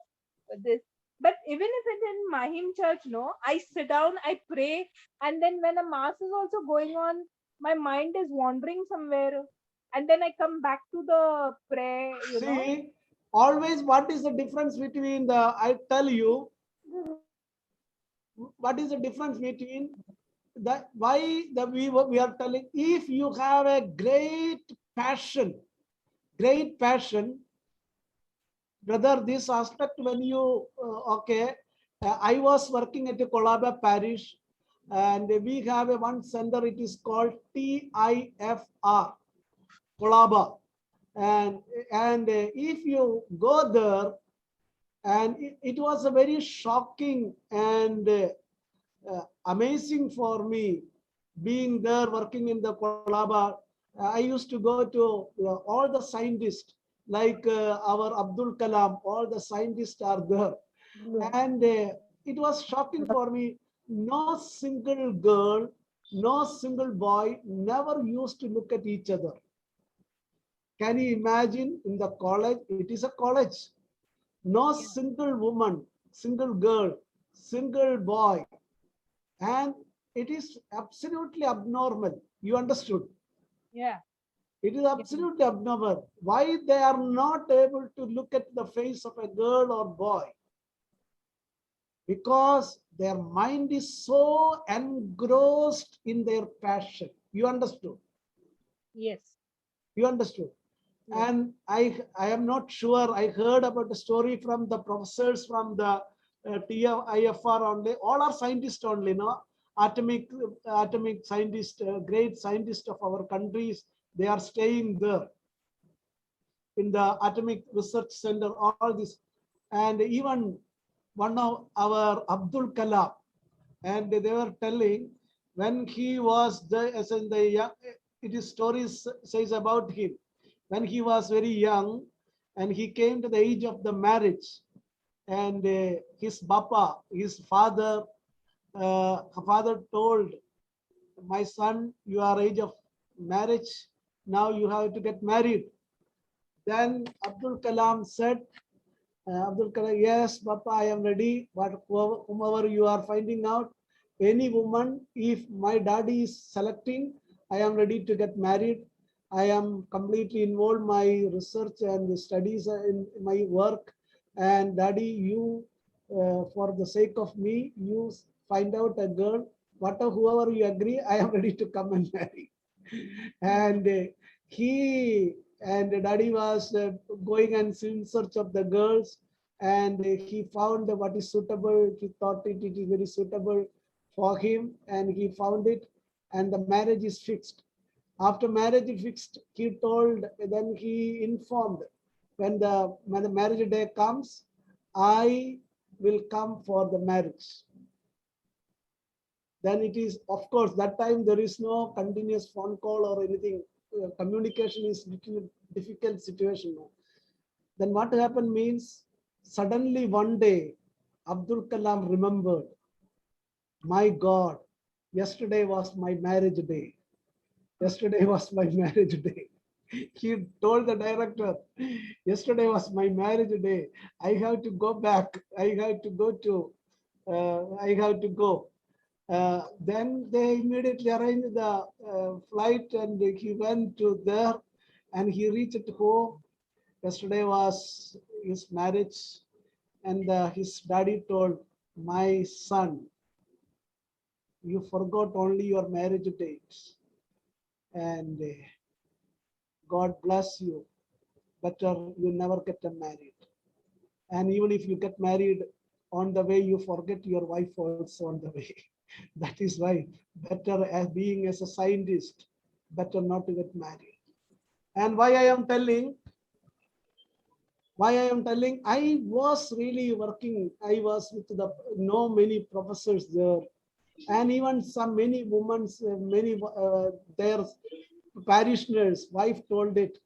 this. But even if it's in Mahim church, no, I sit down, I pray, and then when a mass is also going on, my mind is wandering somewhere, and then I come back to the prayer. See, always what is the difference between I tell you, what is the difference between we are telling, if you have a great passion, brother, this aspect when you, I was working at a Colaba parish, and we have one center, it is called TIFR, Colaba. And if you go there, and it was a very shocking and amazing for me being there working in the Colaba. I used to go to all the scientists like our Abdul Kalam, all the scientists are there. And it was shocking for me. No single girl, no single boy never used to look at each other. Can you imagine in the college? It is a college. No single woman, single girl, single boy. And it is absolutely abnormal. You understood? Yeah. It is absolutely abnormal. Why they are not able to look at the face of a girl or boy? Because their mind is so engrossed in their passion. You understood? Yes. You understood? Yes. And I am not sure. I heard about the story from the professors from the TIFR only. All are scientists only, no? Atomic scientists, great scientists of our countries. They are staying there in the Atomic Research Center. All this, and even one of our Abdul Kalam, and they were telling when he was the, as in the young, it is stories says about him when he was very young and he came to the age of the marriage, and his papa, his father, a father told, my son, you are age of marriage. Now you have to get married. Then Abdul Kalam said, Abdul Kalam, yes, Papa, I am ready. But whomever you are finding out, any woman, if my daddy is selecting, I am ready to get married. I am completely involved my research and studies in my work. And daddy, you, for the sake of me, you find out a girl. Whatever, whoever you agree, I am ready to come and marry. And he and daddy was going and in search of the girls, and he found what is suitable. He thought it is very suitable for him, and he found it, and the marriage is fixed. After marriage is fixed, he told, then he informed, when the marriage day comes, I will come for the marriage. Then it is, of course, that time there is no continuous phone call or anything. Communication is little difficult situation. Then what happened means, suddenly one day, Abdul Kalam remembered, my God, yesterday was my marriage day. Yesterday was my marriage day. He told the director, yesterday was my marriage day. I have to go back. I have to go. Then they immediately arranged the flight, and he went to there, and he reached home. Yesterday was his marriage, and his daddy told, my son, you forgot only your marriage date, and God bless you. Better you never get married. And even if you get married, on the way you forget your wife also on the way. That is why better as being as a scientist, better not to get married. And why I am telling, I was really working. I was with the many professors there, and even many women's, their parishioners, wife told it.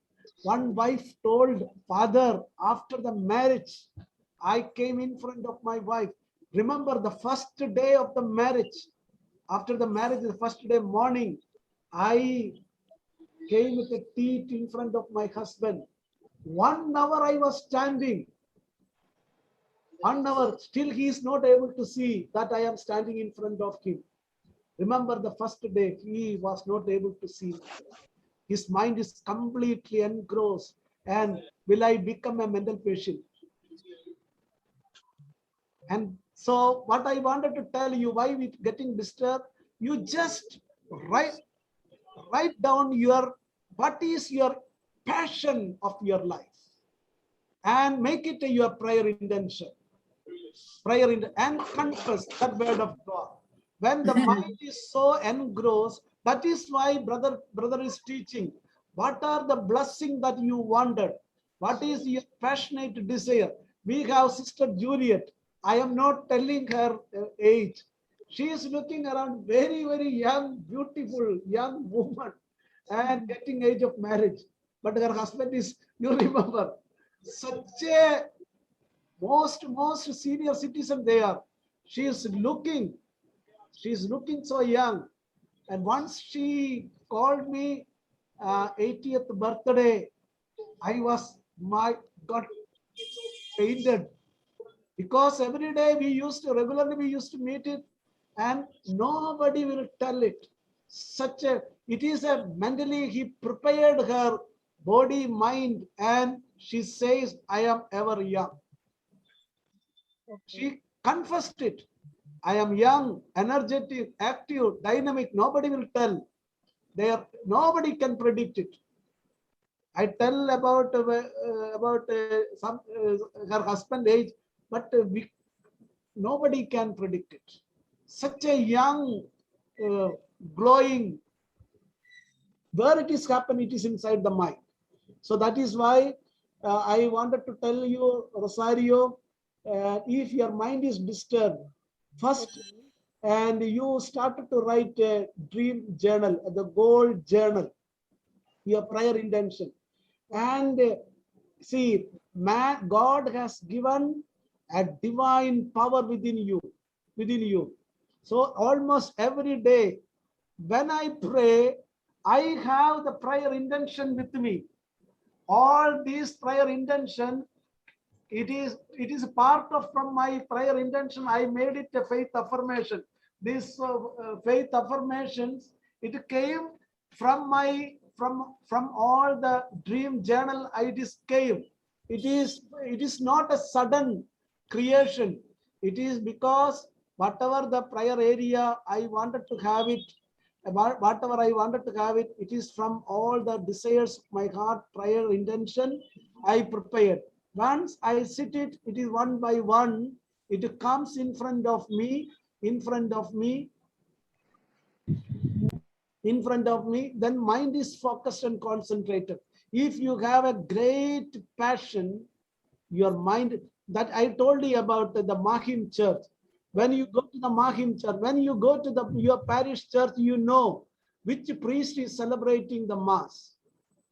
One wife told father, after the marriage, I came in front of my wife. Remember the first day of the marriage. After the marriage, the first day morning, I came with a tea in front of my husband. 1 hour I was standing. 1 hour, still he is not able to see that I am standing in front of him. Remember the first day, he was not able to see. His mind is completely engrossed. And will I become a mental patient? And so what I wanted to tell you, why we getting disturbed, you just write down what is your passion of your life, and make it your prayer intention. And confess that word of God. When the mind is so engrossed, that is why brother is teaching. What are the blessings that you wanted? What is your passionate desire? We have Sister Juliet. I am not telling her age. She is looking around, very, very young, beautiful young woman, and getting age of marriage. But her husband is, you remember, such a most senior citizen there. She is looking so young. And once she called me 80th birthday, I was, my God, fainted. Because every day regularly we used to meet it, and nobody will tell it. It is a mentally, he prepared her body, mind, and she says, I am ever young. She confessed it. I am young, energetic, active, dynamic. Nobody will tell. Nobody can predict it. I tell about her husband age, but nobody can predict it. Such a young, glowing. Where it is happened, it is inside the mind. So that is why I wanted to tell you, Rosario, if your mind is disturbed, first, and you started to write a dream journal, the goal journal, your prayer intention. And see, God has given a divine power within you. So almost every day, when I pray, I have the prayer intention with me. All these prayer intention, it is part of from my prayer intention. I made it a faith affirmation. This faith affirmations, it came from my from all the dream journal. It is came. It is not a sudden creation. It is because whatever the prayer area I wanted to have it, whatever I wanted to have it, it is from all the desires of my heart, prayer intention I prepared. Once I sit it, it is one by one, it comes in front of me, in front of me, in front of me, then mind is focused and concentrated. If you have a great passion, your mind, that I told you about the Mahim church. When you go to the Mahim church, when you go to your parish church, you know which priest is celebrating the mass,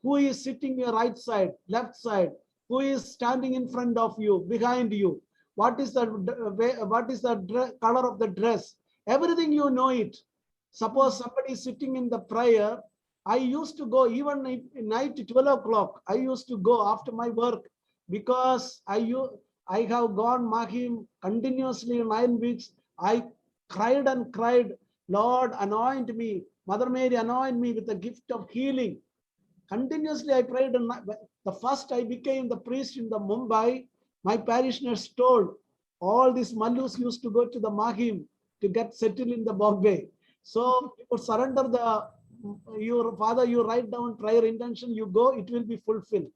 who is sitting your right side, left side, who is standing in front of you, behind you, what is the color of the dress, everything you know it. Suppose somebody is sitting in the prayer, I used to go even night 12 o'clock, I used to go after my work, because I have gone Mahim continuously 9 weeks. I cried and cried, Lord, anoint me, Mother Mary, anoint me with the gift of healing. Continuously I prayed. And the first I became the priest in the Mumbai, my parishioners told, all these Mallus used to go to the Mahim to get settled in the Bombay. So you surrender your father, you write down prayer intention, you go, it will be fulfilled.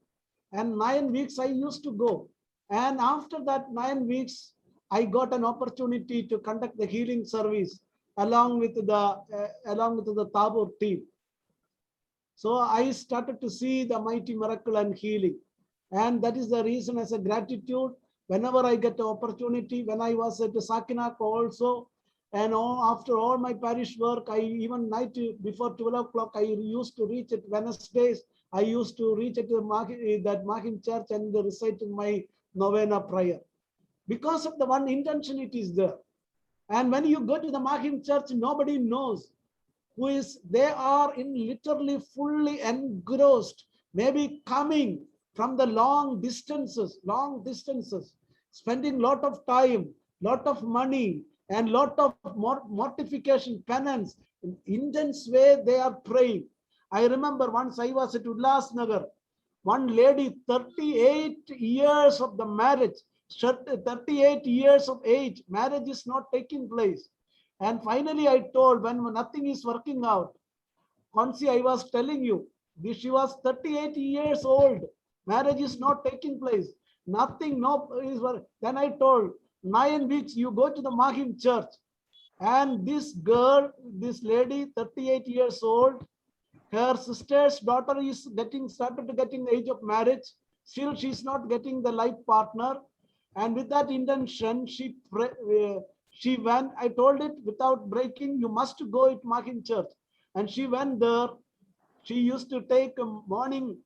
And 9 weeks I used to go. And after that 9 weeks, I got an opportunity to conduct the healing service along with the Tabor team. So I started to see the mighty miracle and healing. And that is the reason, as a gratitude, whenever I get the opportunity, when I was at the Sakinaka also, and after all my parish work, I even night before 12 o'clock, I used to reach at Wednesdays. I used to reach at that Mahim church and recite my novena prayer. Because of the one intention, it is there. And when you go to the Mahim church, nobody knows who is, they are in literally fully engrossed, maybe coming from the long distances, spending lot of time, lot of money, and lot of mortification, penance, in intense way they are praying. I remember once I was at Ulhasnagar, one lady, 38 years of the marriage, 38 years of age, marriage is not taking place. And finally I told, when nothing is working out, Konsi, I was telling you, she was 38 years old, marriage is not taking place, nothing, no is work. Then I told, 9 weeks you go to the Mahim church, and this girl, this lady, 38 years old, her sister's daughter is started to getting the age of marriage. Still, she's not getting the life partner. And with that intention, she went. I told it without breaking, you must go to Mahim church. And she went there. She used to take a morning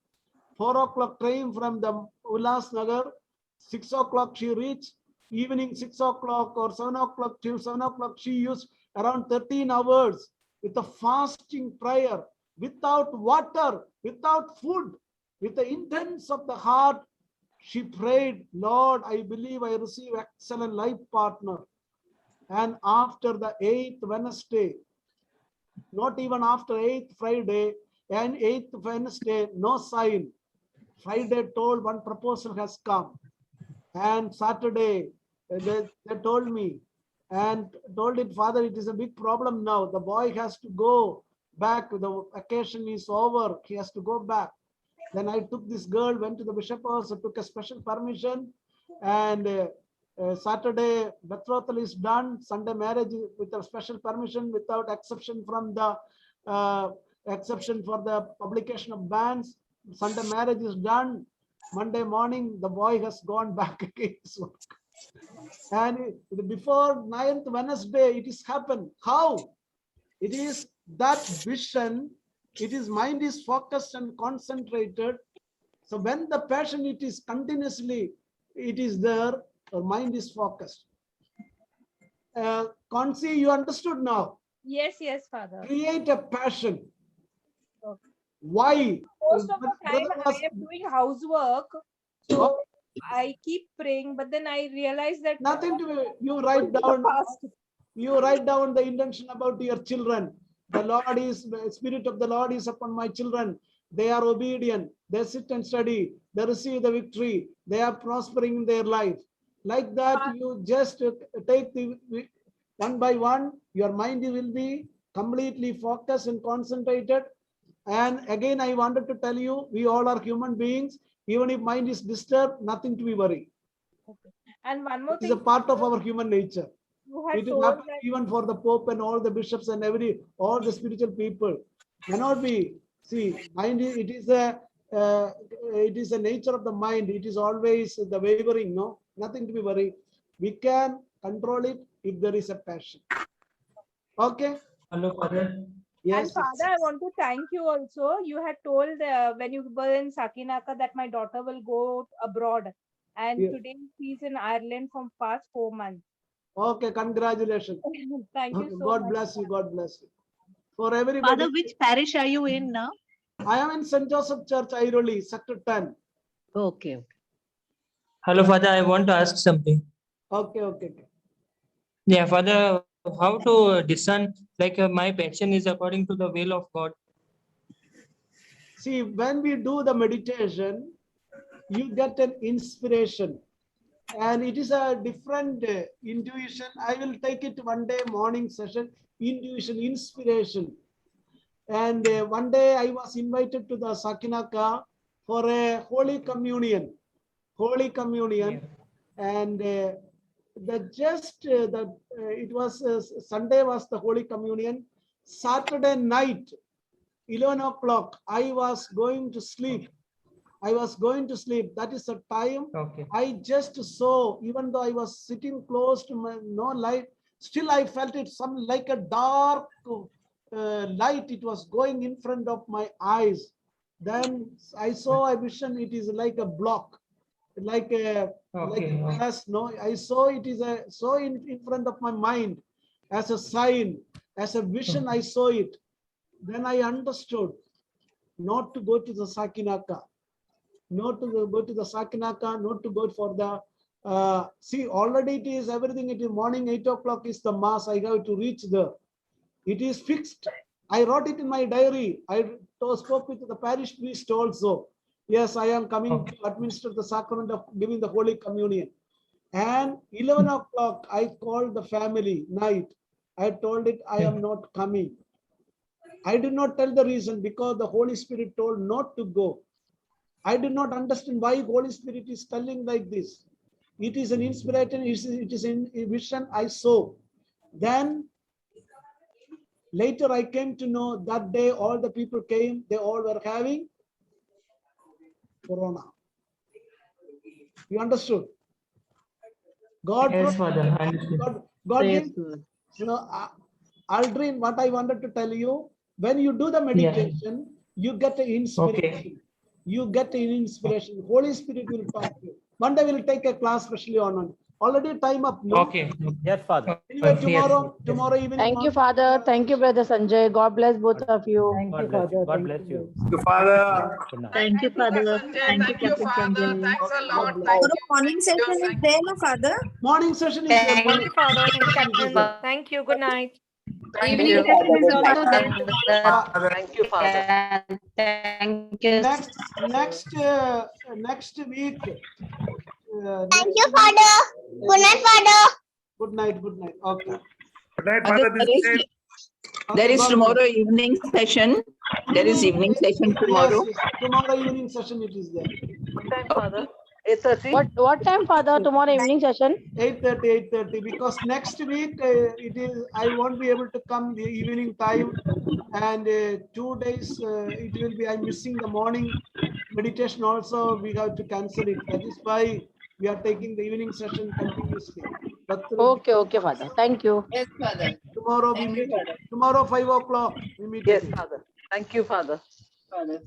4 o'clock train from the Ulhasnagar. 6 o'clock she reached. Evening 6 o'clock or 7 o'clock till 7 o'clock. She used around 13 hours with a fasting prayer, without water, without food, with the intents of the heart. She prayed, Lord, I believe I receive excellent life partner. And after the 8th Wednesday, not even after 8th Friday and 8th Wednesday, no sign. Friday told one proposal has come. And Saturday, they told me and told it, Father, it is a big problem now. The boy has to go back. The vacation is over. He has to go back. Then I took this girl, went to the bishop house, took a special permission, and Saturday betrothal is done. Sunday marriage with a special permission, without exception from the exception for the publication of bans. Sunday marriage is done. Monday morning, the boy has gone back again. And before 9th Wednesday, it is happened. How? It is that vision. It is mind is focused and concentrated. So when the passion, it is continuously, it is there, the mind is focused. Kansi, you understood now. Yes, yes, Father. Create a passion. Okay. Why? Most of the time Brother I was- am doing housework, so Oh, I keep praying, but then I realize that nothing to you write down. fast. You write down the intention about your children. The Lord is, the Spirit of the Lord is upon my children. They are obedient. They sit and study. They receive the victory. They are prospering in their life. Like that, you just take the one by one. Your mind will be completely focused and concentrated. And again, I wanted to tell you, we all are human beings. Even if mind is disturbed, nothing to be worried. And one more It is a thing, part of our human nature. you had It will told happen that even for the Pope and all the bishops and all the spiritual people. Cannot be. See, mind, it is a nature of the mind. It is always the wavering, no? Nothing to be worried. We can control it if there is a passion. Okay? Hello, Father. Yes. And Father, I want to thank you also. You had told when you were in Sakinaka that my daughter will go abroad. And Yeah. today she's in Ireland from past 4 months. Okay, congratulations. Thank you Okay, so God much. bless you. God bless you. For everybody, Father, which parish are you in now? I am in St. Joseph Church, Airoli, Sector 10. Okay. Hello, Father. I want to ask something. Okay, okay, okay. Yeah, Father, how to discern like my passion is according to the will of God? See, when we do the meditation, you get an inspiration. And it is a different intuition. I will take it one day morning session, intuition, inspiration. And one day I was invited to the Sakinaka for a Holy Communion. Holy Communion. And it was Sunday was the Holy Communion. Saturday night, 11 o'clock, I was going to sleep. I was going to sleep. That is the time Okay. I just saw, even though I was sitting close to my no light, still I felt it some like a dark light. It was going in front of my eyes. Then I saw a vision. It is like a block, like a Okay. glass. No, I saw it is in front of my mind as a sign, as a vision. I saw it. Then I understood not to go to the Sakinaka. Not to go to the Sakinaka, not to go for the, see, already it is everything. It is morning 8 o'clock is the mass. I have to reach there. It is fixed. I wrote it in my diary. I spoke with the parish priest also. Yes, I am coming to administer the sacrament of giving the Holy Communion. And 11 o'clock, I called the family night. I told it I am not coming. I did not tell the reason because the Holy Spirit told not to go. I did not understand why Holy Spirit is telling like this. It is an inspiration, it is in a vision I saw. Then later I came to know that day all the people came, they all were having Corona. You understood? God, Yes, Father. I understand. God Praise gives, God. Aldrin, what I wanted to tell you, when you do the meditation, you get an inspiration. Okay. You get an inspiration. Holy Spirit will talk to you. One day we'll take a class specially on it. Already time up. No? Okay. Yes, Father. Anyway, Yes. tomorrow evening. Thank you, Father. Thank you, Brother Sanjay. God bless both of you. God bless you. God bless you. Father. Good night. Thank you, Father. Thank you, Captain Sanjay. Thanks a lot. God bless. Thank Tomorrow you. morning session is there, no, Father? Morning session is there. Thank Morning you, Father. Thank you, session is Captain. there. Thank you. Good night. Evening you. session is also there. Thank you, Father. Thank you. Next week. Thank you, Father. Good night, Father. Good night. Good night. Okay. Good night, Father. This day. There is tomorrow evening session. There is evening session tomorrow. Yes, tomorrow evening session it is there. Father. 8:30. What time, Father? Tomorrow evening session? 8:30. Because next week I won't be able to come the evening time, and 2 days it will be. I'm missing the morning meditation also. We have to cancel it. That is why we are taking the evening session continuously. But Okay, Father. Thank you. Yes, Father. tomorrow we meet. Tomorrow 5 o'clock we meet. Yes, Father. Thank you, Father. Father.